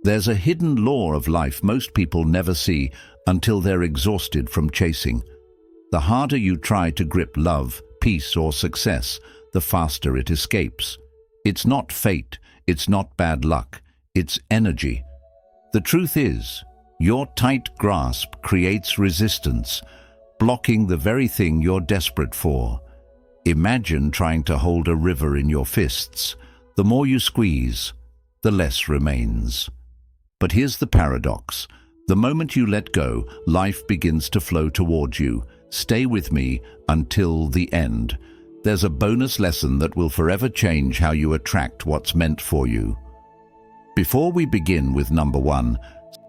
There's a hidden law of life most people never see until they're exhausted from chasing. The harder you try to grip love, peace, or success, the faster it escapes. It's not fate, it's not bad luck, it's energy. The truth is, your tight grasp creates resistance, blocking the very thing you're desperate for. Imagine trying to hold a river in your fists. The more you squeeze, the less remains. But here's the paradox. The moment you let go, life begins to flow towards you. Stay with me until the end. There's a bonus lesson that will forever change how you attract what's meant for you. Before we begin with number 1,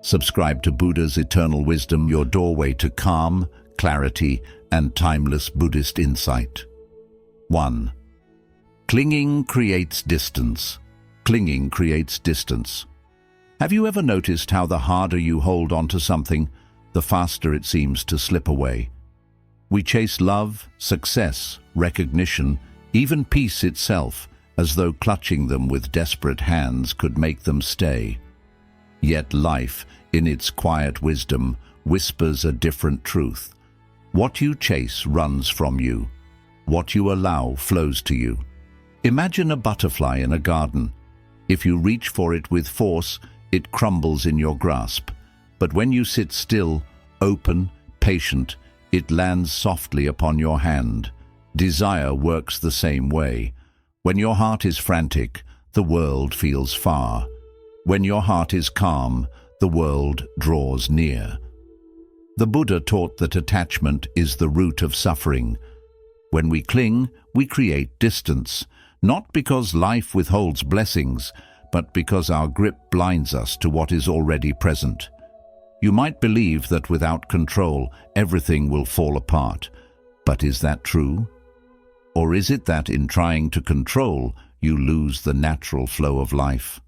subscribe to Buddha's Eternal Wisdom, your doorway to calm, clarity, and timeless Buddhist insight. 1. Clinging creates distance. Clinging creates distance. Have you ever noticed how the harder you hold onto something, the faster it seems to slip away? We chase love, success, recognition, even peace itself, as though clutching them with desperate hands could make them stay. Yet life, in its quiet wisdom, whispers a different truth. What you chase runs from you. What you allow flows to you. Imagine a butterfly in a garden. If you reach for it with force, it crumbles in your grasp. But when you sit still, open, patient, it lands softly upon your hand. Desire works the same way. When your heart is frantic, the world feels far. When your heart is calm, the world draws near. The Buddha taught that attachment is the root of suffering. When we cling, we create distance, not because life withholds blessings, but because our grip blinds us to what is already present. You might believe that without control, everything will fall apart. But is that true? Or is it that in trying to control, you lose the natural flow of life?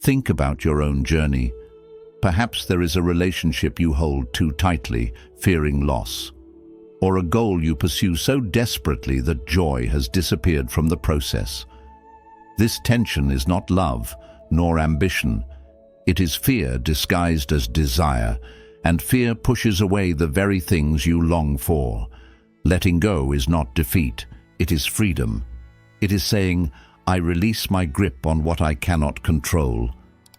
Think about your own journey. Perhaps there is a relationship you hold too tightly, fearing loss. Or a goal you pursue so desperately that joy has disappeared from the process. This tension is not love, nor ambition. It is fear disguised as desire, and fear pushes away the very things you long for. Letting go is not defeat, it is freedom. It is saying, I release my grip on what I cannot control.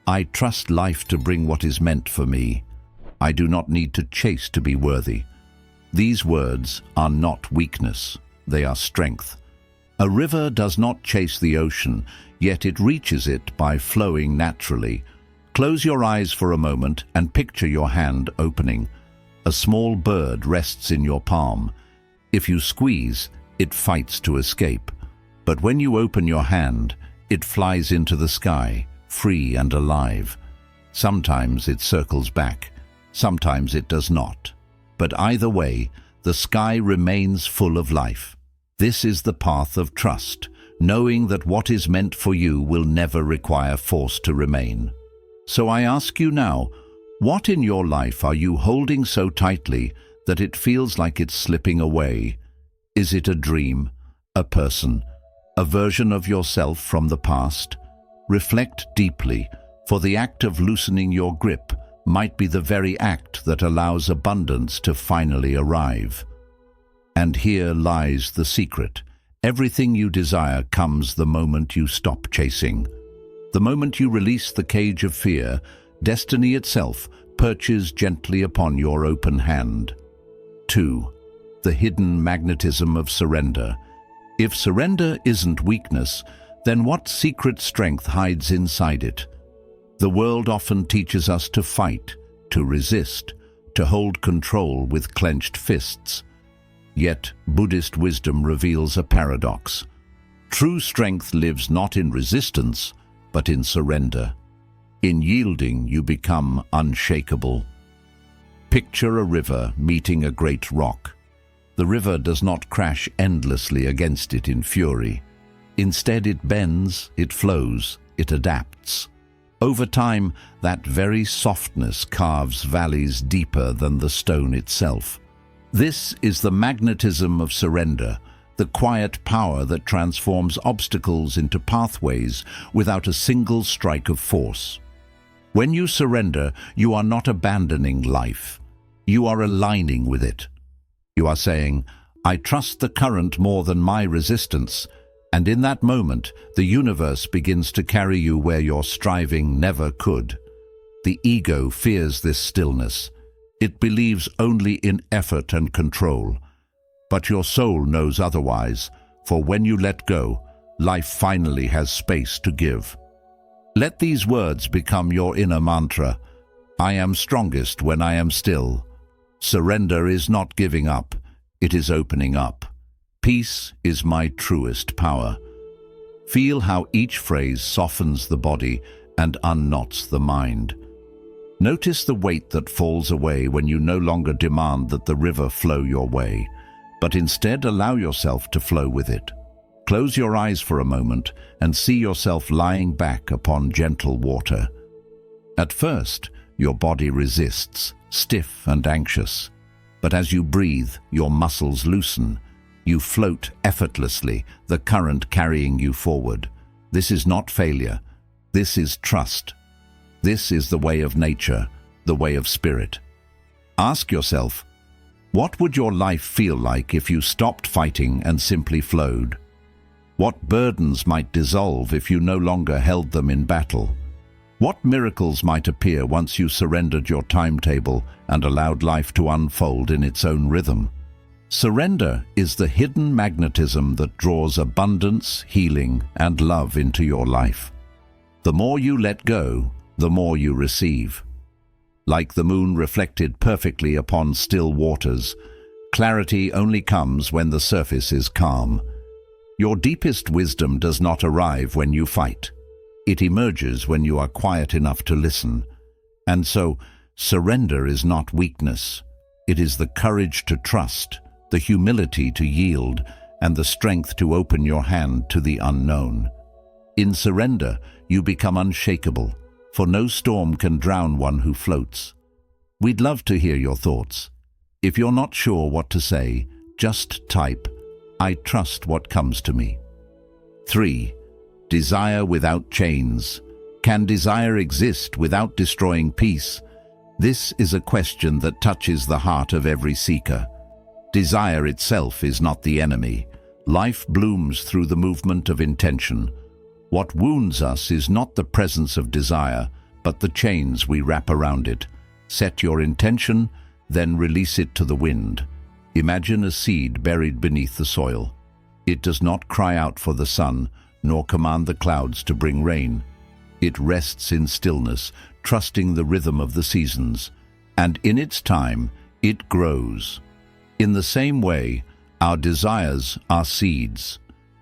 I trust life to bring what is meant for me. I do not need to chase to be worthy. These words are not weakness, they are strength. A river does not chase the ocean, yet it reaches it by flowing naturally. Close your eyes for a moment and picture your hand opening. A small bird rests in your palm. If you squeeze, it fights to escape. But when you open your hand, it flies into the sky, free and alive. Sometimes it circles back, sometimes it does not. But either way, the sky remains full of life. This is the path of trust, knowing that what is meant for you will never require force to remain. So I ask you now, what in your life are you holding so tightly that it feels like it's slipping away? Is it a dream, a person, a version of yourself from the past? Reflect deeply, for the act of loosening your grip might be the very act that allows abundance to finally arrive. And here lies the secret. Everything you desire comes the moment you stop chasing. The moment you release the cage of fear, destiny itself perches gently upon your open hand. 2. The hidden magnetism of surrender. If surrender isn't weakness, then what secret strength hides inside it? The world often teaches us to fight, to resist, to hold control with clenched fists. Yet Buddhist wisdom reveals a paradox. True strength lives not in resistance, but in surrender. In yielding, you become unshakable. Picture a river meeting a great rock. The river does not crash endlessly against it in fury. Instead, it bends, it flows, it adapts. Over time, that very softness carves valleys deeper than the stone itself. This is the magnetism of surrender, the quiet power that transforms obstacles into pathways without a single strike of force. When you surrender, you are not abandoning life. You are aligning with it. You are saying, I trust the current more than my resistance, and in that moment, the universe begins to carry you where your striving never could. The ego fears this stillness. It believes only in effort and control. But your soul knows otherwise, for when you let go, life finally has space to give. Let these words become your inner mantra. I am strongest when I am still. Surrender is not giving up, it is opening up. Peace is my truest power. Feel how each phrase softens the body and unknots the mind. Notice the weight that falls away when you no longer demand that the river flow your way, but instead allow yourself to flow with it. Close your eyes for a moment and see yourself lying back upon gentle water. At first, your body resists, stiff and anxious. But as you breathe, your muscles loosen. You float effortlessly, the current carrying you forward. This is not failure. This is trust. This is the way of nature, the way of spirit. Ask yourself, what would your life feel like if you stopped fighting and simply flowed? What burdens might dissolve if you no longer held them in battle? What miracles might appear once you surrendered your timetable and allowed life to unfold in its own rhythm? Surrender is the hidden magnetism that draws abundance, healing, and love into your life. The more you let go, the more you receive. Like the moon reflected perfectly upon still waters, clarity only comes when the surface is calm. Your deepest wisdom does not arrive when you fight. It emerges when you are quiet enough to listen. And so, surrender is not weakness. It is the courage to trust, the humility to yield, and the strength to open your hand to the unknown. In surrender, you become unshakable, for no storm can drown one who floats. We'd love to hear your thoughts. If you're not sure what to say, just type, I trust what comes to me. 3. Desire without chains. Can desire exist without destroying peace? This is a question that touches the heart of every seeker. Desire itself is not the enemy. Life blooms through the movement of intention. What wounds us is not the presence of desire, but the chains we wrap around it. Set your intention, then release it to the wind. Imagine a seed buried beneath the soil. It does not cry out for the sun, nor command the clouds to bring rain. It rests in stillness, trusting the rhythm of the seasons, and in its time, it grows. In the same way, our desires are seeds.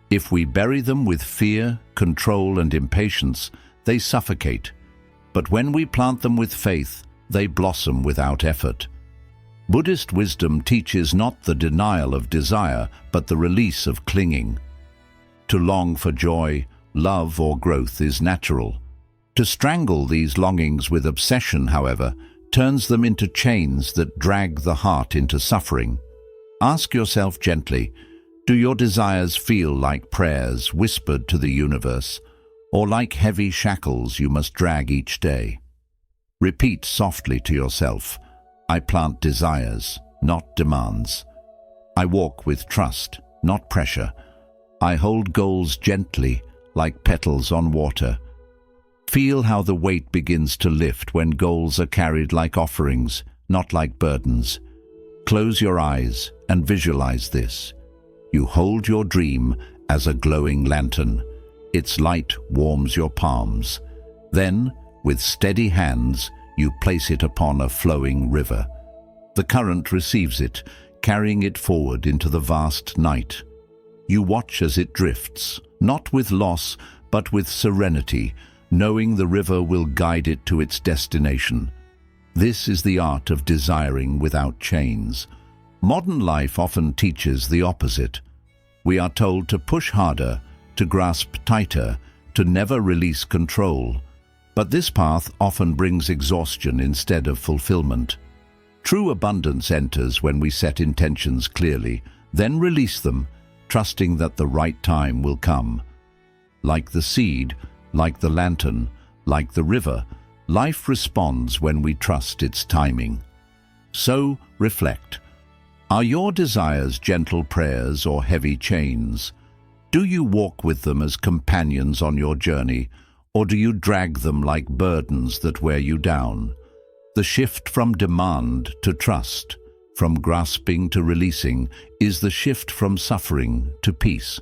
If we bury them with fear, control, and impatience, they suffocate. But when we plant them with faith, they blossom without effort. Buddhist wisdom teaches not the denial of desire, but the release of clinging. To long for joy, love, or growth is natural. To strangle these longings with obsession, however, turns them into chains that drag the heart into suffering. Ask yourself gently, do your desires feel like prayers whispered to the universe, or like heavy shackles you must drag each day? Repeat softly to yourself, I plant desires, not demands. I walk with trust, not pressure. I hold goals gently, like petals on water. Feel how the weight begins to lift when goals are carried like offerings, not like burdens. Close your eyes and visualize this. You hold your dream as a glowing lantern. Its light warms your palms. Then, with steady hands, you place it upon a flowing river. The current receives it, carrying it forward into the vast night. You watch as it drifts, not with loss, but with serenity, knowing the river will guide it to its destination. This is the art of desiring without chains. Modern life often teaches the opposite. We are told to push harder, to grasp tighter, to never release control. But this path often brings exhaustion instead of fulfillment. True abundance enters when we set intentions clearly, then release them, trusting that the right time will come. Like the seed, like the lantern, like the river, Life responds when we trust its timing. So, reflect. Are your desires gentle prayers or heavy chains? Do you walk with them as companions on your journey, or do you drag them like burdens that wear you down? The shift from demand to trust, from grasping to releasing, is the shift from suffering to peace.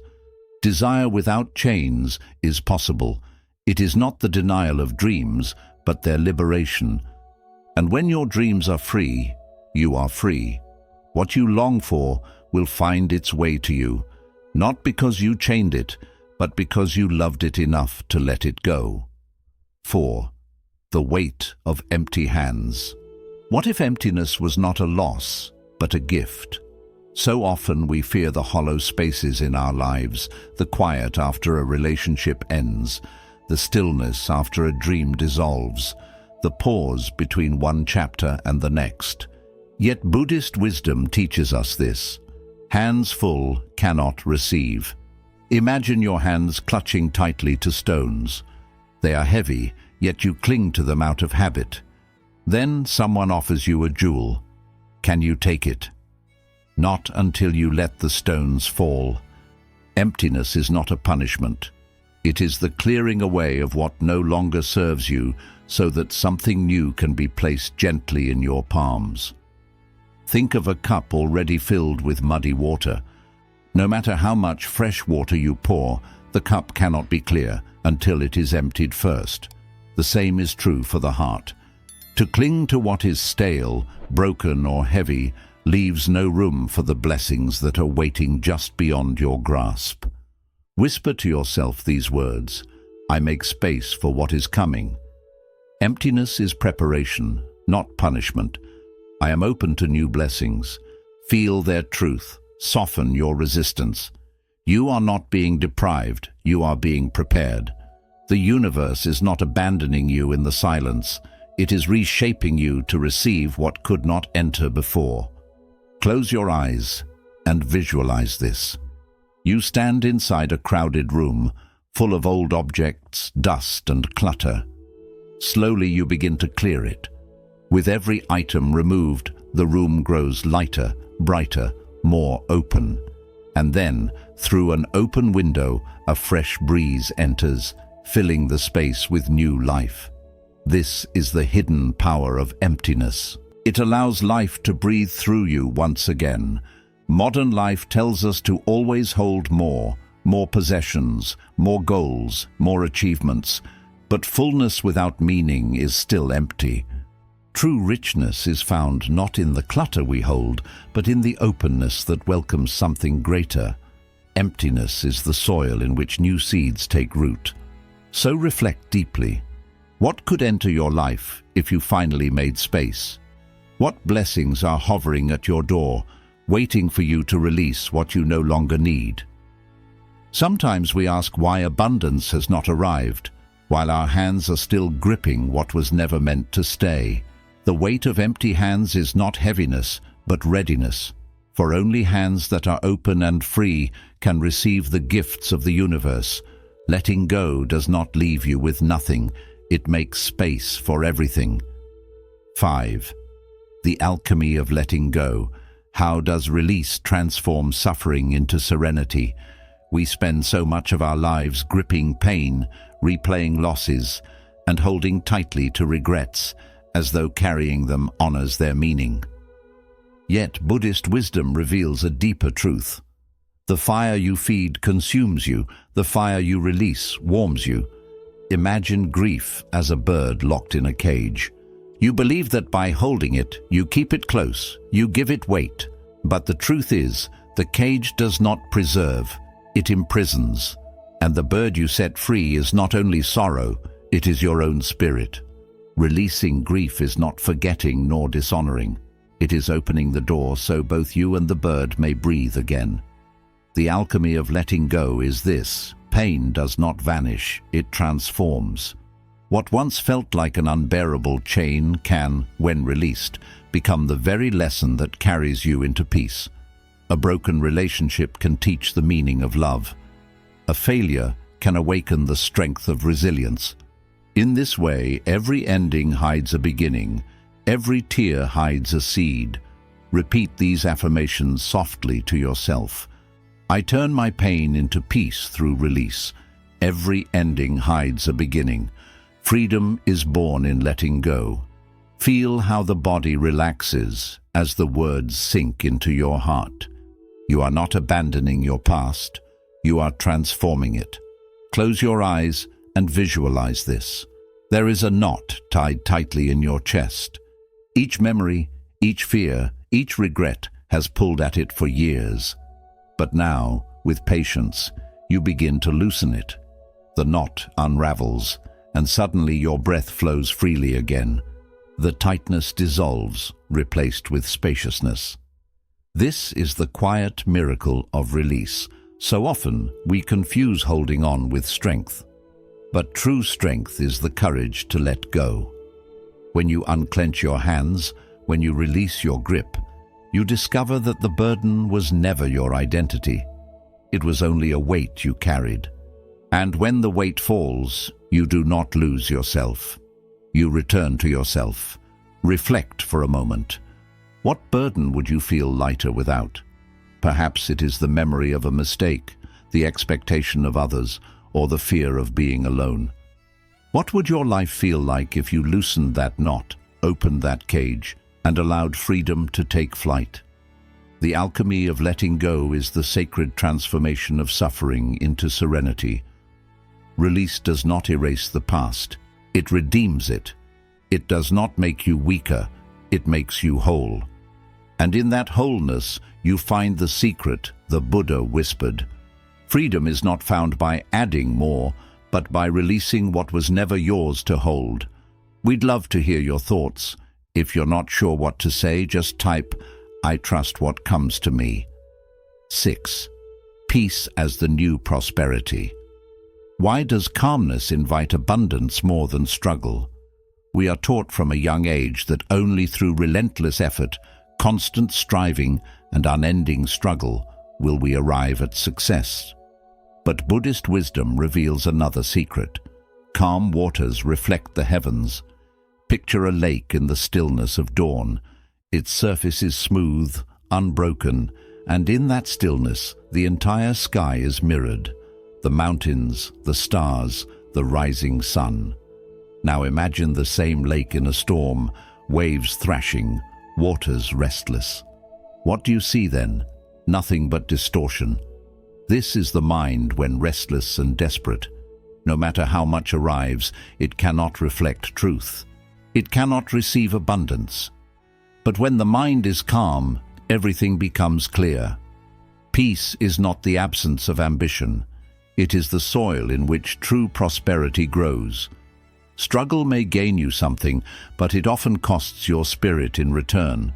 Desire without chains is possible. It is not the denial of dreams, but their liberation. And when your dreams are free, you are free. What you long for will find its way to you, not because you chained it, but because you loved it enough to let it go. 4. The weight of empty hands. What if emptiness was not a loss, but a gift? So often we fear the hollow spaces in our lives, the quiet after a relationship ends, the stillness after a dream dissolves, the pause between one chapter and the next. Yet Buddhist wisdom teaches us this. Hands full cannot receive. Imagine your hands clutching tightly to stones. They are heavy, yet you cling to them out of habit. Then someone offers you a jewel. Can you take it? Not until you let the stones fall. Emptiness is not a punishment. It is the clearing away of what no longer serves you so that something new can be placed gently in your palms. Think of a cup already filled with muddy water. No matter how much fresh water you pour, the cup cannot be clear until it is emptied first. The same is true for the heart. To cling to what is stale, broken, or heavy leaves no room for the blessings that are waiting just beyond your grasp. Whisper to yourself these words: I make space for what is coming. Emptiness is preparation, not punishment. I am open to new blessings. Feel their truth. Soften your resistance. You are not being deprived. You are being prepared. The universe is not abandoning you in the silence. It is reshaping you to receive what could not enter before. Close your eyes and visualize this. You stand inside a crowded room, full of old objects, dust, and clutter. Slowly you begin to clear it. With every item removed, the room grows lighter, brighter, more open. And then, through an open window, a fresh breeze enters, filling the space with new life. This is the hidden power of emptiness. It allows life to breathe through you once again. Modern life tells us to always hold more possessions, more goals, more achievements. But fullness without meaning is still empty. True richness is found not in the clutter we hold, but in the openness that welcomes something greater. Emptiness is the soil in which new seeds take root. So reflect deeply. What could enter your life if you finally made space? What blessings are hovering at your door, waiting for you to release what you no longer need? Sometimes we ask why abundance has not arrived, while our hands are still gripping what was never meant to stay. The weight of empty hands is not heaviness, but readiness. For only hands that are open and free can receive the gifts of the universe. Letting go does not leave you with nothing. It makes space for everything. 5. The alchemy of letting go. How does release transform suffering into serenity? We spend so much of our lives gripping pain, replaying losses, and holding tightly to regrets, as though carrying them honors their meaning. Yet Buddhist wisdom reveals a deeper truth. The fire you feed consumes you, the fire you release warms you. Imagine grief as a bird locked in a cage. You believe that by holding it, you keep it close, you give it weight. But the truth is, the cage does not preserve, it imprisons. And the bird you set free is not only sorrow, it is your own spirit. Releasing grief is not forgetting nor dishonoring. It is opening the door so both you and the bird may breathe again. The alchemy of letting go is this: pain does not vanish, it transforms. What once felt like an unbearable chain can, when released, become the very lesson that carries you into peace. A broken relationship can teach the meaning of love. A failure can awaken the strength of resilience. In this way, every ending hides a beginning, every tear hides a seed. Repeat these affirmations softly to yourself. I turn my pain into peace through release. Every ending hides a beginning. Freedom is born in letting go. Feel how the body relaxes as the words sink into your heart. You are not abandoning your past, you are transforming it. Close your eyes and visualize this. There is a knot tied tightly in your chest. Each memory, each fear, each regret has pulled at it for years. But now, with patience, you begin to loosen it. The knot unravels, and suddenly your breath flows freely again. The tightness dissolves, replaced with spaciousness. This is the quiet miracle of release. So often, we confuse holding on with strength. But true strength is the courage to let go. When you unclench your hands, when you release your grip, you discover that the burden was never your identity. It was only a weight you carried. And when the weight falls, you do not lose yourself. You return to yourself. Reflect for a moment. What burden would you feel lighter without? Perhaps it is the memory of a mistake, the expectation of others, or the fear of being alone. What would your life feel like if you loosened that knot, opened that cage, and allowed freedom to take flight? The alchemy of letting go is the sacred transformation of suffering into serenity. Release does not erase the past. It redeems it. It does not make you weaker. It makes you whole. And in that wholeness, you find the secret the Buddha whispered. Freedom is not found by adding more, but by releasing what was never yours to hold. We'd love to hear your thoughts. If you're not sure what to say, just type, "I trust what comes to me." 6. Peace as the new prosperity. Why does calmness invite abundance more than struggle? We are taught from a young age that only through relentless effort, constant striving, and unending struggle will we arrive at success. But Buddhist wisdom reveals another secret. Calm waters reflect the heavens. Picture a lake in the stillness of dawn. Its surface is smooth, unbroken, and in that stillness, the entire sky is mirrored. The mountains, the stars, the rising sun. Now imagine the same lake in a storm, waves thrashing, waters restless. What do you see then? Nothing but distortion. This is the mind when restless and desperate. No matter how much arrives, it cannot reflect truth. It cannot receive abundance. But when the mind is calm, everything becomes clear. Peace is not the absence of ambition. It is the soil in which true prosperity grows. Struggle may gain you something, but it often costs your spirit in return.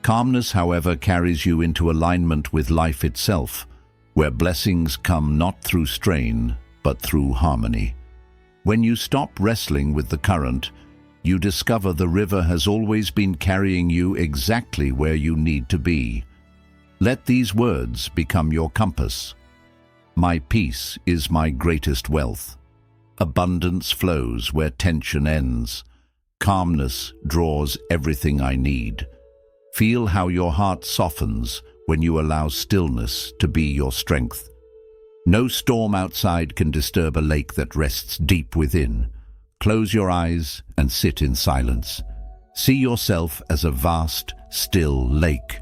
Calmness, however, carries you into alignment with life itself, where blessings come not through strain, but through harmony. When you stop wrestling with the current, you discover the river has always been carrying you exactly where you need to be. Let these words become your compass. My peace is my greatest wealth. Abundance flows where tension ends. Calmness draws everything I need. Feel how your heart softens when you allow stillness to be your strength. No storm outside can disturb a lake that rests deep within. Close your eyes and sit in silence. See yourself as a vast, still lake.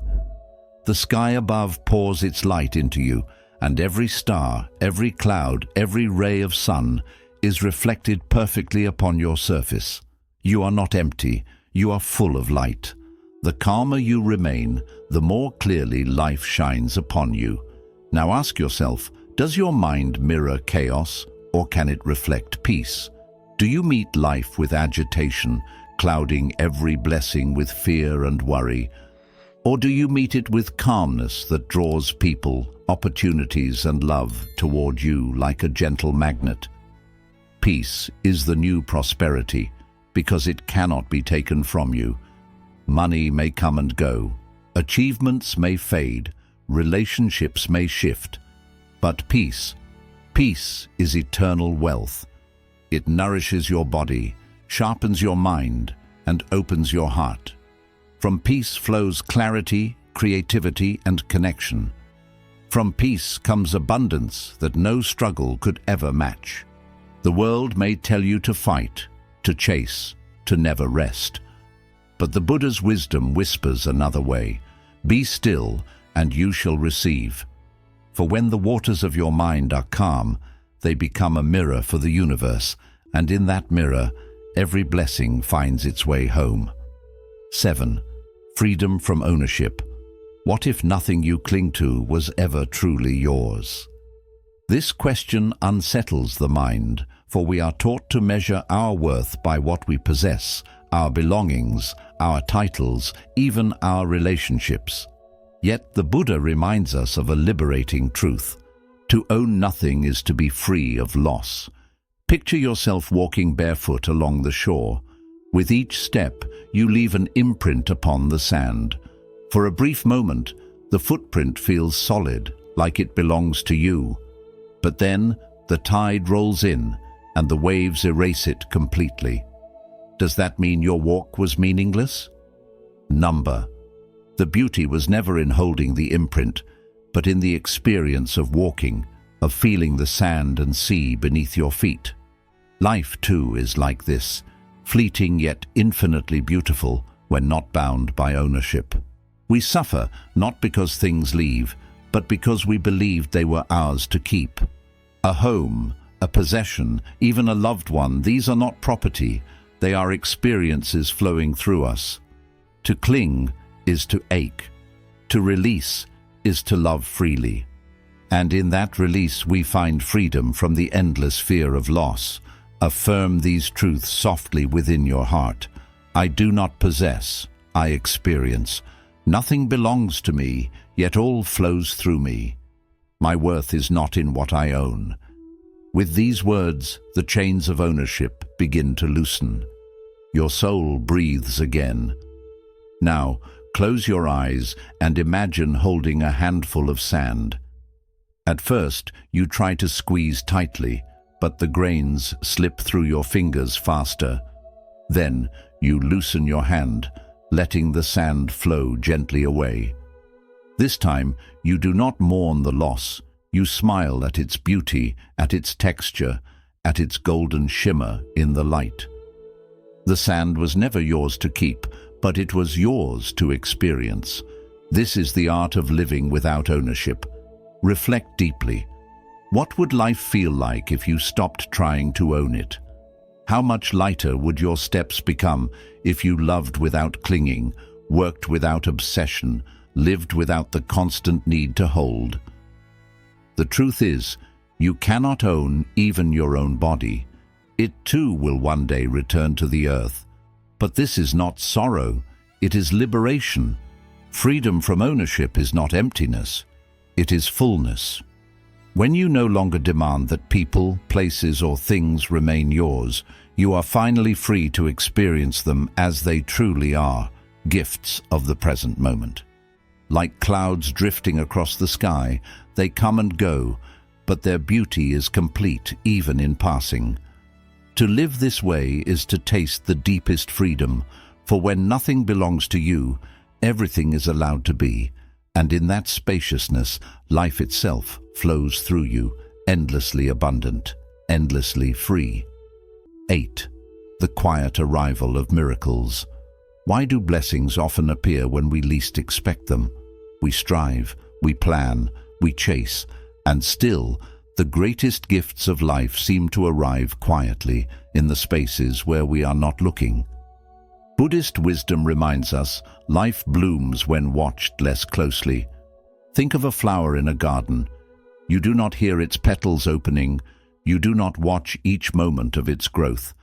The sky above pours its light into you, and every star, every cloud, every ray of sun is reflected perfectly upon your surface. You are not empty, you are full of light. The calmer you remain, the more clearly life shines upon you. Now ask yourself, does your mind mirror chaos, or can it reflect peace? Do you meet life with agitation, clouding every blessing with fear and worry? Or do you meet it with calmness that draws people, opportunities, and love toward you like a gentle magnet? Peace is the new prosperity, because it cannot be taken from you. Money may come and go, achievements may fade, relationships may shift, but peace is eternal wealth. It nourishes your body, sharpens your mind, and opens your heart. From peace flows clarity, creativity, and connection. From peace comes abundance that no struggle could ever match. The world may tell you to fight, to chase, to never rest. But the Buddha's wisdom whispers another way. Be still, and you shall receive. For when the waters of your mind are calm, they become a mirror for the universe, and in that mirror, every blessing finds its way home. 7. Freedom from ownership. What if nothing you cling to was ever truly yours? This question unsettles the mind, for we are taught to measure our worth by what we possess, our belongings, our titles, even our relationships. Yet the Buddha reminds us of a liberating truth. To own nothing is to be free of loss. Picture yourself walking barefoot along the shore. With each step, you leave an imprint upon the sand. For a brief moment, the footprint feels solid, like it belongs to you. But then, the tide rolls in, and the waves erase it completely. Does that mean your walk was meaningless? Number. The beauty was never in holding the imprint, but in the experience of walking, of feeling the sand and sea beneath your feet. Life, too, is like this, fleeting yet infinitely beautiful when not bound by ownership. We suffer not because things leave, but because we believed they were ours to keep. A home, a possession, even a loved one, these are not property, they are experiences flowing through us. To cling is to ache. To release is to love freely. And in that release we find freedom from the endless fear of loss. Affirm these truths softly within your heart. I do not possess, I experience. Nothing belongs to me, yet all flows through me. My worth is not in what I own. With these words, the chains of ownership begin to loosen. Your soul breathes again. Now, close your eyes and imagine holding a handful of sand. At first, you try to squeeze tightly, but the grains slip through your fingers faster. Then, you loosen your hand, letting the sand flow gently away. This time, you do not mourn the loss. You smile at its beauty, at its texture, at its golden shimmer in the light. The sand was never yours to keep, but it was yours to experience. This is the art of living without ownership. Reflect deeply. What would life feel like if you stopped trying to own it? How much lighter would your steps become if you loved without clinging, worked without obsession, lived without the constant need to hold? The truth is, you cannot own even your own body. It too will one day return to the earth. But this is not sorrow, it is liberation. Freedom from ownership is not emptiness, it is fullness. When you no longer demand that people, places, or things remain yours, you are finally free to experience them as they truly are, gifts of the present moment. Like clouds drifting across the sky, they come and go, but their beauty is complete even in passing. To live this way is to taste the deepest freedom, for when nothing belongs to you, everything is allowed to be, and in that spaciousness, life itself flows through you, endlessly abundant, endlessly free. 8. The quiet arrival of miracles. Why do blessings often appear when we least expect them? We strive, we plan, we chase, and still, the greatest gifts of life seem to arrive quietly in the spaces where we are not looking. Buddhist wisdom reminds us, life blooms when watched less closely. Think of a flower in a garden. You do not hear its petals opening, you do not watch each moment of its growth,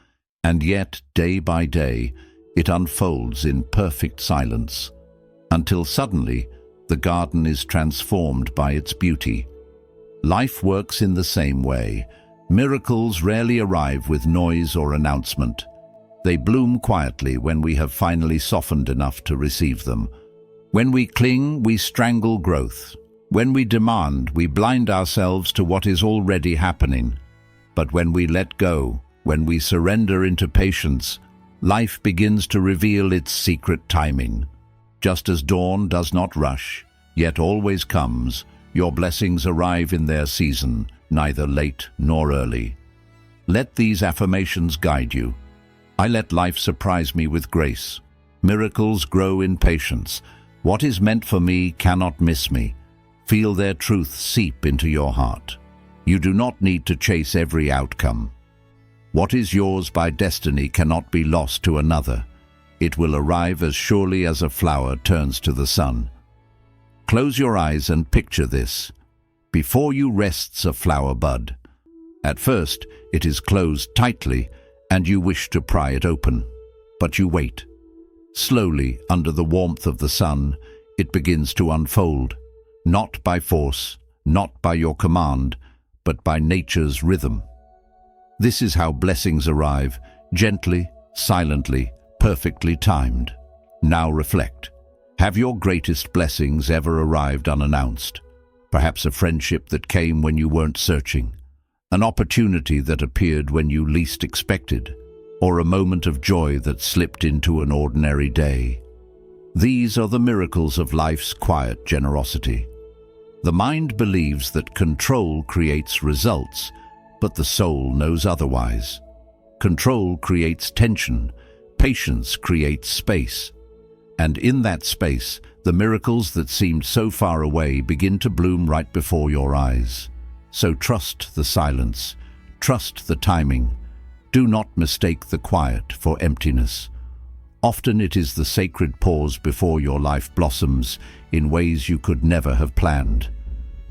and yet, day by day, it unfolds in perfect silence, until suddenly, the garden is transformed by its beauty. Life works in the same way. Miracles rarely arrive with noise or announcement. They bloom quietly when we have finally softened enough to receive them. When we cling, we strangle growth. When we demand, we blind ourselves to what is already happening. But when we let go, When we surrender into patience, life begins to reveal its secret timing. Just as dawn does not rush, yet always comes, your blessings arrive in their season, neither late nor early. Let these affirmations guide you. I let life surprise me with grace. Miracles grow in patience. What is meant for me cannot miss me. Feel their truth seep into your heart. You do not need to chase every outcome. What is yours by destiny cannot be lost to another. It will arrive as surely as a flower turns to the sun. Close your eyes and picture this. Before you rests a flower bud. At first, it is closed tightly, and you wish to pry it open. But you wait. Slowly, under the warmth of the sun, it begins to unfold, not by force, not by your command, but by nature's rhythm. This is how blessings arrive, gently, silently, perfectly timed. Now reflect. Have your greatest blessings ever arrived unannounced? Perhaps a friendship that came when you weren't searching, an opportunity that appeared when you least expected, or a moment of joy that slipped into an ordinary day. These are the miracles of life's quiet generosity. The mind believes that control creates results, but the soul knows otherwise. Control creates tension, patience creates space. And in that space, the miracles that seemed so far away begin to bloom right before your eyes. So trust the silence, trust the timing. Do not mistake the quiet for emptiness. Often it is the sacred pause before your life blossoms in ways you could never have planned.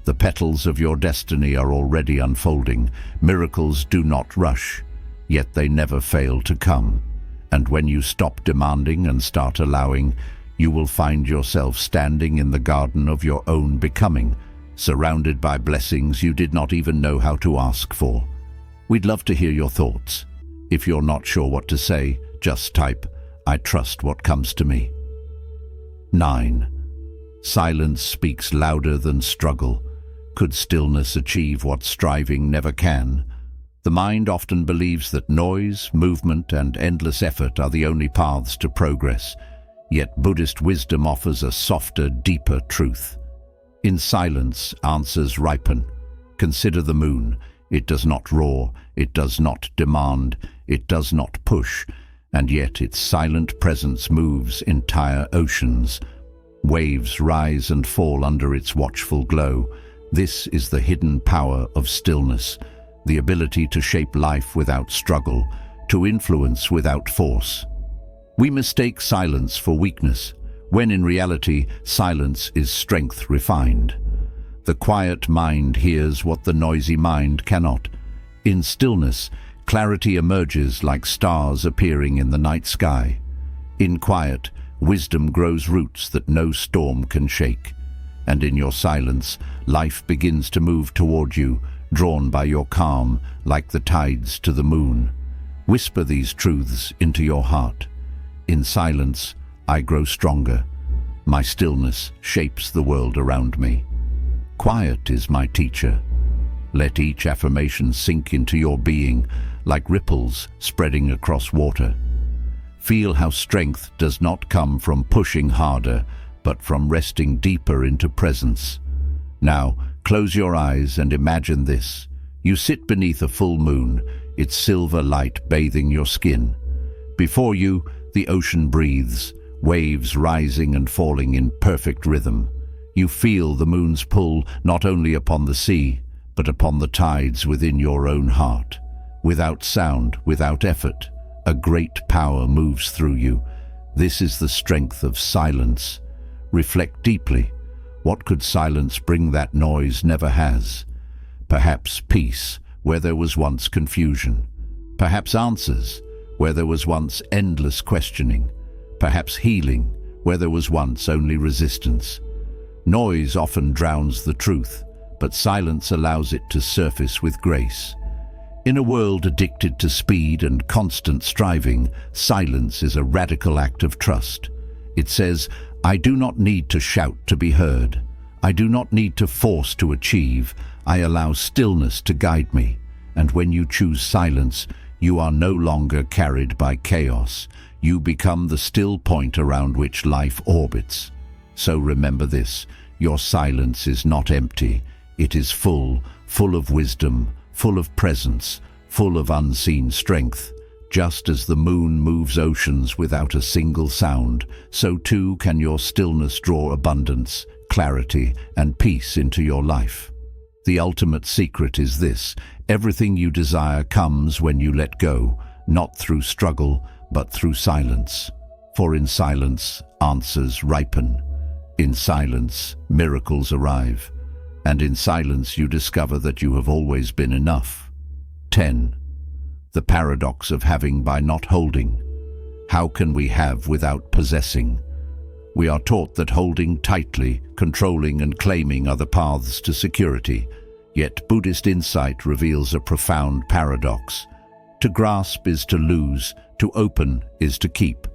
The petals of your destiny are already unfolding. Miracles do not rush, yet they never fail to come. And when you stop demanding and start allowing, you will find yourself standing in the garden of your own becoming, surrounded by blessings you did not even know how to ask for. We'd love to hear your thoughts. If you're not sure what to say, just type, "I trust what comes to me." 9. Silence speaks louder than struggle. Could stillness achieve what striving never can? The mind often believes that noise, movement, and endless effort are the only paths to progress. Yet Buddhist wisdom offers a softer, deeper truth. In silence, answers ripen. Consider the moon. It does not roar, it does not demand, it does not push, and yet its silent presence moves entire oceans. Waves rise and fall under its watchful glow. This is the hidden power of stillness, the ability to shape life without struggle, to influence without force. We mistake silence for weakness, when in reality, silence is strength refined. The quiet mind hears what the noisy mind cannot. In stillness, clarity emerges like stars appearing in the night sky. In quiet, wisdom grows roots that no storm can shake. And in your silence, life begins to move toward you, drawn by your calm, like the tides to the moon. Whisper these truths into your heart. In silence, I grow stronger. My stillness shapes the world around me. Quiet is my teacher. Let each affirmation sink into your being, like ripples spreading across water. Feel how strength does not come from pushing harder, but from resting deeper into presence. Now, close your eyes and imagine this. You sit beneath a full moon, its silver light bathing your skin. Before you, the ocean breathes, waves rising and falling in perfect rhythm. You feel the moon's pull not only upon the sea, but upon the tides within your own heart. Without sound, without effort, a great power moves through you. This is the strength of silence. Reflect deeply. What could silence bring that noise never has? Perhaps peace, where there was once confusion. Perhaps answers, where there was once endless questioning. Perhaps healing, where there was once only resistance. Noise often drowns the truth, but silence allows it to surface with grace. In a world addicted to speed and constant striving, silence is a radical act of trust. It says, I do not need to shout to be heard. I do not need to force to achieve. I allow stillness to guide me. And when you choose silence, You are no longer carried by chaos. You become the still point around which life orbits. So remember this, your silence is not empty. It is full of wisdom, full of presence, full of unseen strength. Just as the moon moves oceans without a single sound, so too can your stillness draw abundance, clarity, and peace into your life. The ultimate secret is this: everything you desire comes when you let go, not through struggle, but through silence. For in silence, answers ripen. In silence, miracles arrive. And in silence, you discover that you have always been enough. 10. The paradox of having by not holding. How can we have without possessing? We are taught that holding tightly, controlling and claiming are the paths to security. Yet Buddhist insight reveals a profound paradox. To grasp is to lose, to open is to keep.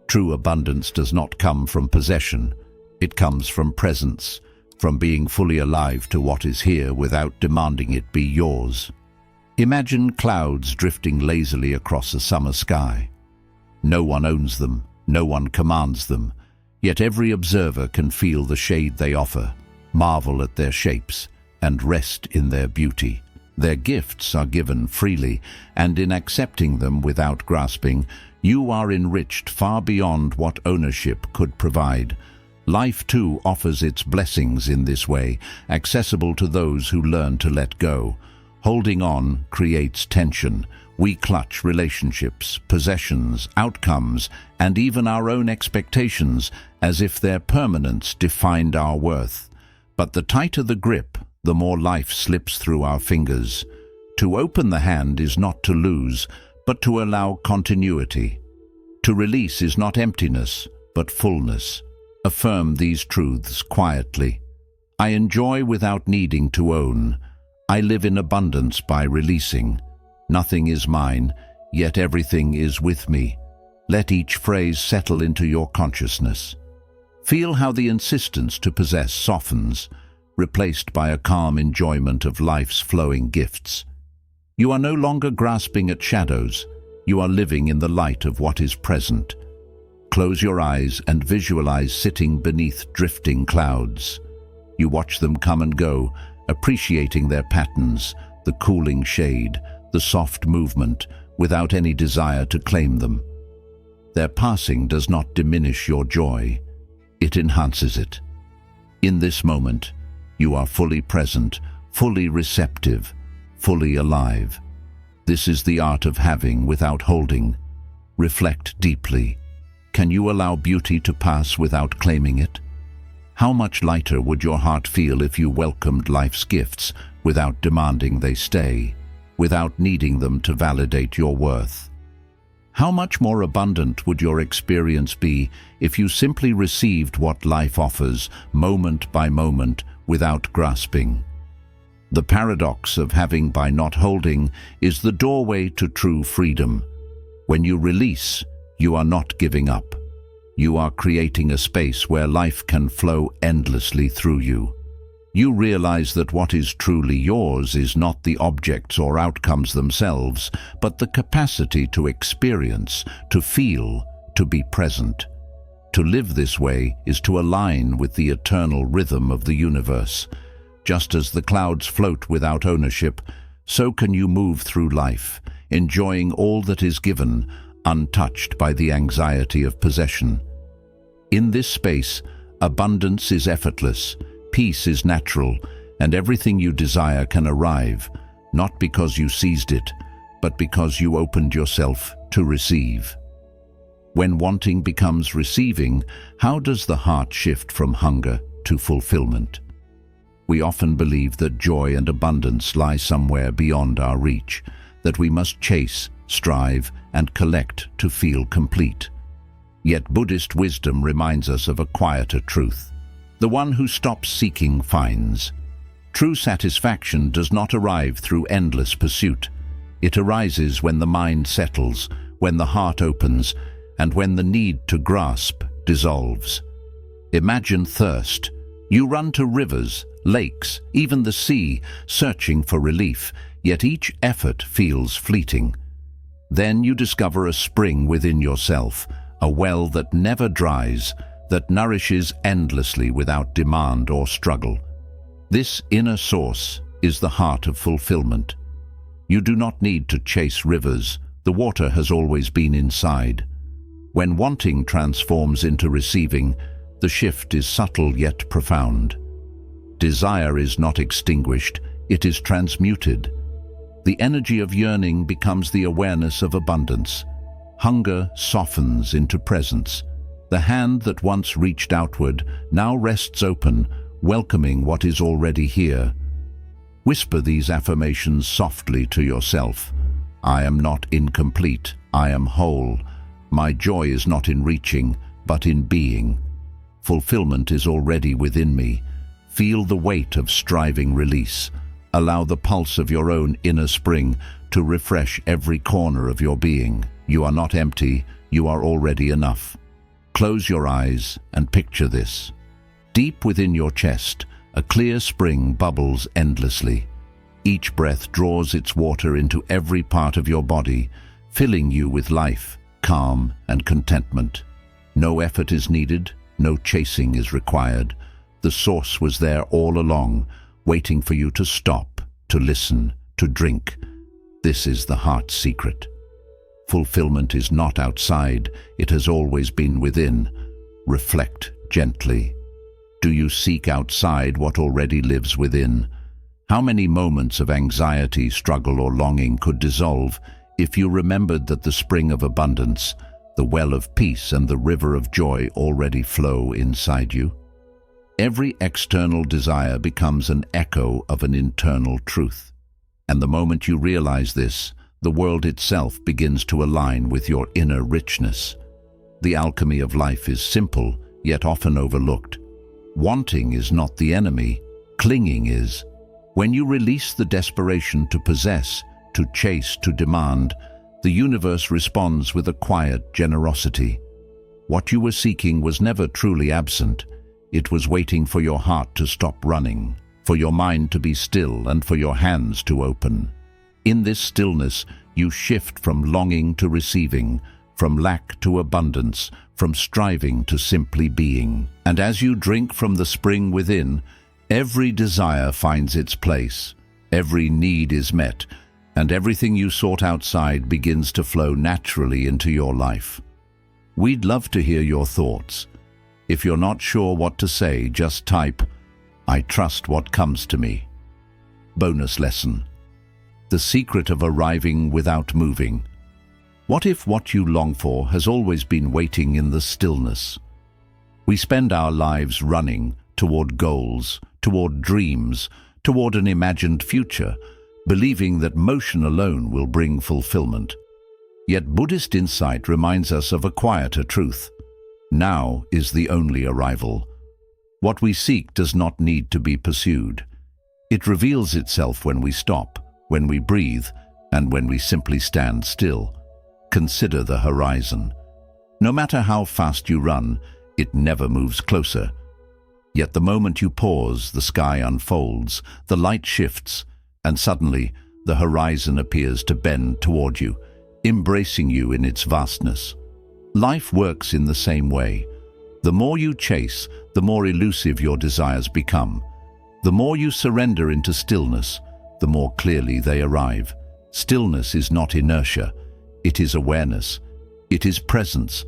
True abundance does not come from possession. It comes from presence, from being fully alive to what is here without demanding it be yours. Imagine clouds drifting lazily across a summer sky. No one owns them, no one commands them, yet every observer can feel the shade they offer, marvel at their shapes, and rest in their beauty. Their gifts are given freely, and in accepting them without grasping, you are enriched far beyond what ownership could provide. Life too offers its blessings in this way, accessible to those who learn to let go. Holding on creates tension. We clutch relationships, possessions, outcomes, and even our own expectations as if their permanence defined our worth. But the tighter the grip, the more life slips through our fingers. To open the hand is not to lose, but to allow continuity. To release is not emptiness, but fullness. Affirm these truths quietly. I enjoy without needing to own. I live in abundance by releasing. Nothing is mine, yet everything is with me. Let each phrase settle into your consciousness. Feel how the insistence to possess softens, replaced by a calm enjoyment of life's flowing gifts. You are no longer grasping at shadows. You are living in the light of what is present. Close your eyes and visualize sitting beneath drifting clouds. You watch them come and go, appreciating their patterns, the cooling shade, the soft movement, without any desire to claim them. Their passing does not diminish your joy. It enhances it. In this moment, you are fully present, fully receptive, fully alive. This is the art of having without holding. Reflect deeply. Can you allow beauty to pass without claiming it? How much lighter would your heart feel if you welcomed life's gifts without demanding they stay, without needing them to validate your worth? How much more abundant would your experience be if you simply received what life offers, moment by moment, without grasping? The paradox of having by not holding is the doorway to true freedom. When you release, you are not giving up. You are creating a space where life can flow endlessly through you. You realize that what is truly yours is not the objects or outcomes themselves, but the capacity to experience, to feel, to be present. To live this way is to align with the eternal rhythm of the universe. Just as the clouds float without ownership, so can you move through life, enjoying all that is given, untouched by the anxiety of possession. In this space, abundance is effortless, peace is natural, and everything you desire can arrive, not because you seized it, but because you opened yourself to receive. When wanting becomes receiving, how does the heart shift from hunger to fulfillment? We often believe that joy and abundance lie somewhere beyond our reach, that we must chase, strive, and collect to feel complete. Yet Buddhist wisdom reminds us of a quieter truth. The one who stops seeking finds. True satisfaction does not arrive through endless pursuit. It arises when the mind settles, when the heart opens, and when the need to grasp dissolves. Imagine thirst. You run to rivers, lakes, even the sea, searching for relief, yet each effort feels fleeting. Then you discover a spring within yourself, a well that never dries, that nourishes endlessly without demand or struggle. This inner source is the heart of fulfillment. You do not need to chase rivers, the water has always been inside. When wanting transforms into receiving, the shift is subtle yet profound. Desire is not extinguished, it is transmuted. The energy of yearning becomes the awareness of abundance. Hunger softens into presence. The hand that once reached outward now rests open, welcoming what is already here. Whisper these affirmations softly to yourself. I am not incomplete, I am whole. My joy is not in reaching, but in being. Fulfillment is already within me. Feel the weight of striving release. Allow the pulse of your own inner spring to refresh every corner of your being. You are not empty, you are already enough. Close your eyes and picture this. Deep within your chest, a clear spring bubbles endlessly. Each breath draws its water into every part of your body, filling you with life, calm, and contentment. No effort is needed, no chasing is required. The source was there all along, waiting for you to stop, to listen, to drink. This is the heart's secret. Fulfillment is not outside, it has always been within. Reflect gently. Do you seek outside what already lives within? How many moments of anxiety, struggle, or longing could dissolve if you remembered that the spring of abundance, the well of peace, and the river of joy already flow inside you? Every external desire becomes an echo of an internal truth. And the moment you realize this, the world itself begins to align with your inner richness. The alchemy of life is simple, yet often overlooked. Wanting is not the enemy, clinging is. When you release the desperation to possess, to chase, to demand, the universe responds with a quiet generosity. What you were seeking was never truly absent. It was waiting for your heart to stop running, for your mind to be still, and for your hands to open. In this stillness, you shift from longing to receiving, from lack to abundance, from striving to simply being. And as you drink from the spring within, every desire finds its place, every need is met, and everything you sought outside begins to flow naturally into your life. We'd love to hear your thoughts. If you're not sure what to say, just type, "I trust what comes to me." Bonus lesson. The secret of arriving without moving. What if what you long for has always been waiting in the stillness? We spend our lives running toward goals, toward dreams, toward an imagined future, believing that motion alone will bring fulfillment. Yet Buddhist insight reminds us of a quieter truth. Now is the only arrival. What we seek does not need to be pursued. It reveals itself when we stop, when we breathe, and when we simply stand still. Consider the horizon. No matter how fast you run, it never moves closer. Yet the moment you pause, the sky unfolds, the light shifts, and suddenly the horizon appears to bend toward you, embracing you in its vastness. Life works in the same way. The more you chase, the more elusive your desires become. The more you surrender into stillness, the more clearly they arrive. Stillness is not inertia, it is awareness. It is presence.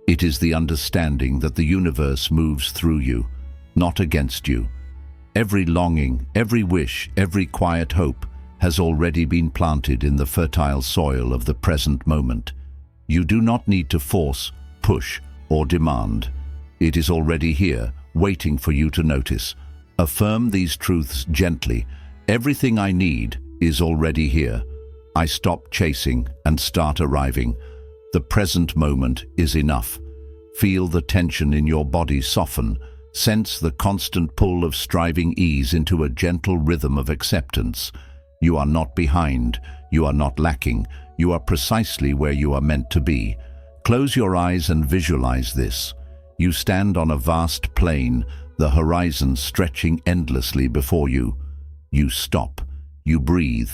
It is the understanding that the universe moves through you, not against you. Every longing, every wish, every quiet hope has already been planted in the fertile soil of the present moment. You do not need to force, push, or demand. It is already here, waiting for you to notice. Affirm these truths gently. Everything I need is already here. I stop chasing and start arriving. The present moment is enough. Feel the tension in your body soften. Sense the constant pull of striving ease into a gentle rhythm of acceptance. You are not behind. You are not lacking. You are precisely where you are meant to be. Close your eyes and visualize this. You stand on a vast plain, the horizon stretching endlessly before you. You stop. You breathe.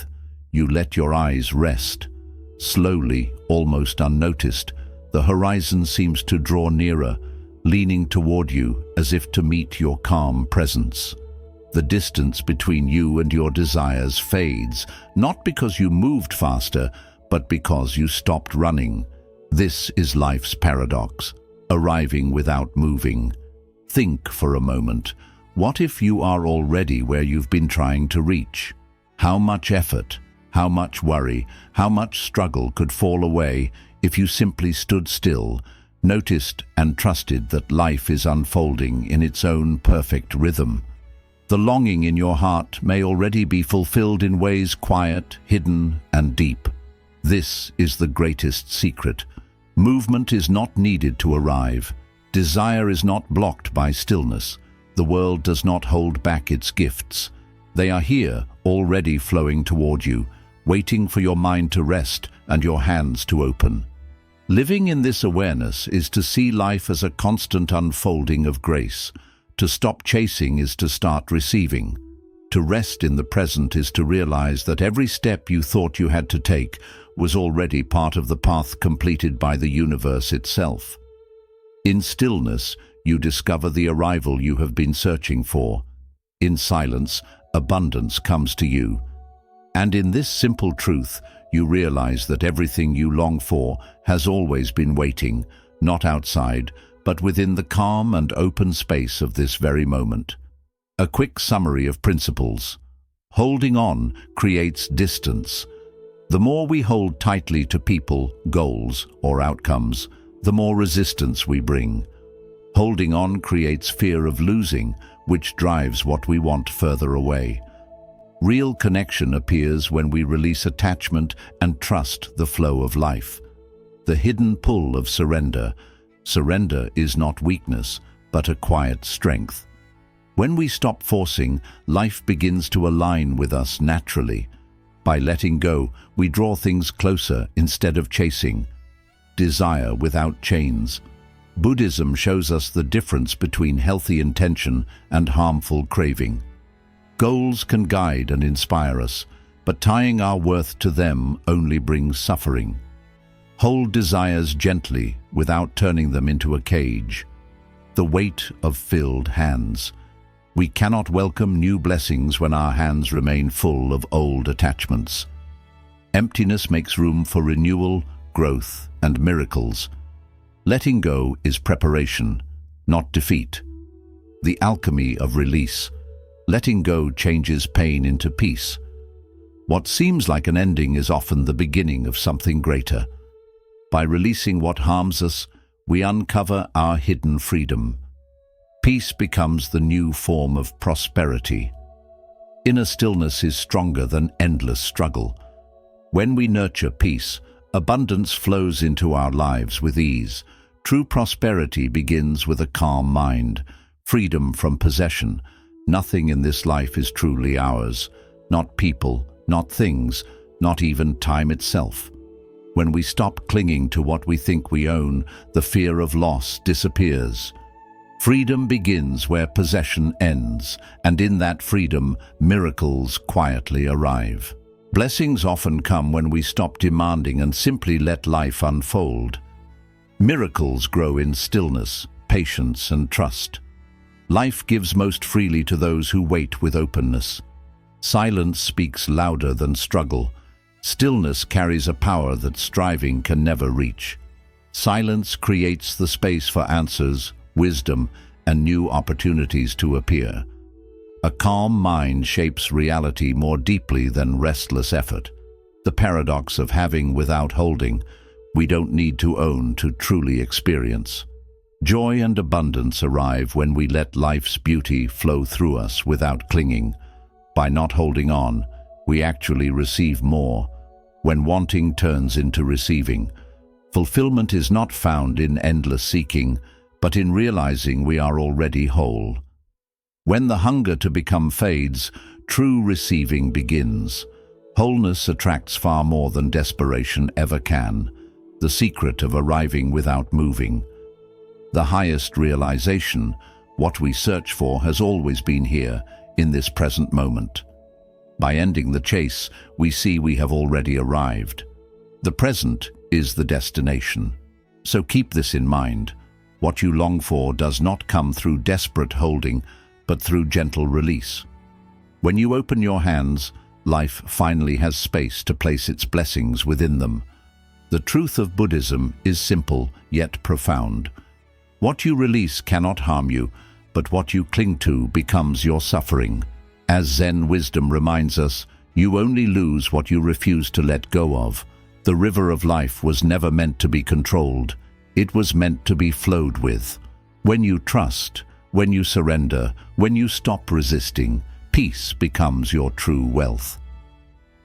You let your eyes rest. Slowly, almost unnoticed, the horizon seems to draw nearer, leaning toward you as if to meet your calm presence. The distance between you and your desires fades, not because you moved faster, but because you stopped running. This is life's paradox, arriving without moving. Think for a moment. What if you are already where you've been trying to reach? How much effort, how much worry, how much struggle could fall away if you simply stood still, noticed and trusted that life is unfolding in its own perfect rhythm? The longing in your heart may already be fulfilled in ways quiet, hidden, and deep. This is the greatest secret. Movement is not needed to arrive. Desire is not blocked by stillness. The world does not hold back its gifts. They are here, already flowing toward you, waiting for your mind to rest and your hands to open. Living in this awareness is to see life as a constant unfolding of grace. To stop chasing is to start receiving. To rest in the present is to realize that every step you thought you had to take was already part of the path completed by the universe itself. In stillness, you discover the arrival you have been searching for. In silence, abundance comes to you. And in this simple truth, you realize that everything you long for has always been waiting, not outside, but within the calm and open space of this very moment. A quick summary of principles. Holding on creates distance. The more we hold tightly to people, goals, or outcomes, the more resistance we bring. Holding on creates fear of losing, which drives what we want further away. Real connection appears when we release attachment and trust the flow of life. The hidden pull of surrender. Surrender is not weakness, but a quiet strength. When we stop forcing, life begins to align with us naturally. By letting go, we draw things closer instead of chasing. Desire without chains. Buddhism shows us the difference between healthy intention and harmful craving. Goals can guide and inspire us, but tying our worth to them only brings suffering. Hold desires gently without turning them into a cage. The weight of filled hands. We cannot welcome new blessings when our hands remain full of old attachments. Emptiness makes room for renewal, growth, and miracles. Letting go is preparation, not defeat. The alchemy of release. Letting go changes pain into peace. What seems like an ending is often the beginning of something greater. By releasing what harms us, we uncover our hidden freedom. Peace becomes the new form of prosperity. Inner stillness is stronger than endless struggle. When we nurture peace, abundance flows into our lives with ease. True prosperity begins with a calm mind, freedom from possession. Nothing in this life is truly ours. Not people, not things, not even time itself. When we stop clinging to what we think we own, the fear of loss disappears. Freedom begins where possession ends, and in that freedom, miracles quietly arrive. Blessings often come when we stop demanding and simply let life unfold. Miracles grow in stillness, patience, and trust. Life gives most freely to those who wait with openness. Silence speaks louder than struggle. Stillness carries a power that striving can never reach. Silence creates the space for answers, wisdom, and new opportunities to appear. A calm mind shapes reality more deeply than restless effort. The paradox of having without holding. We don't need to own to truly experience. Joy and abundance arrive when we let life's beauty flow through us without clinging. By not holding on, we actually receive more. When wanting turns into receiving, fulfillment is not found in endless seeking, but in realizing we are already whole. When the hunger to become fades, true receiving begins. Wholeness attracts far more than desperation ever can. The secret of arriving without moving. The highest realization, what we search for, has always been here, in this present moment. By ending the chase, we see we have already arrived. The present is the destination. So keep this in mind. What you long for does not come through desperate holding, but through gentle release. When you open your hands, life finally has space to place its blessings within them. The truth of Buddhism is simple yet profound. What you release cannot harm you, but what you cling to becomes your suffering. As Zen wisdom reminds us, you only lose what you refuse to let go of. The river of life was never meant to be controlled. It was meant to be flowed with. When you trust, when you surrender, when you stop resisting, peace becomes your true wealth.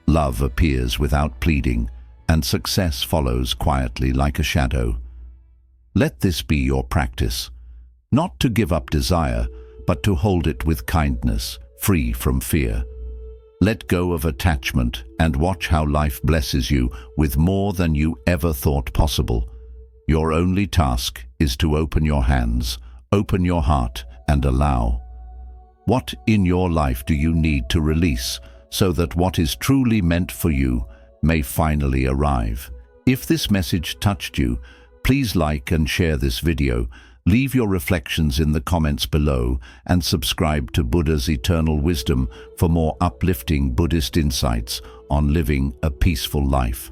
Love appears without pleading, and success follows quietly like a shadow. Let this be your practice, not to give up desire, but to hold it with kindness, free from fear. Let go of attachment and watch how life blesses you with more than you ever thought possible. Your only task is to open your hands, open your heart, and allow. What in your life do you need to release so that what is truly meant for you may finally arrive? If this message touched you, please like and share this video, leave your reflections in the comments below, and subscribe to Buddha's Eternal Wisdom for more uplifting Buddhist insights on living a peaceful life.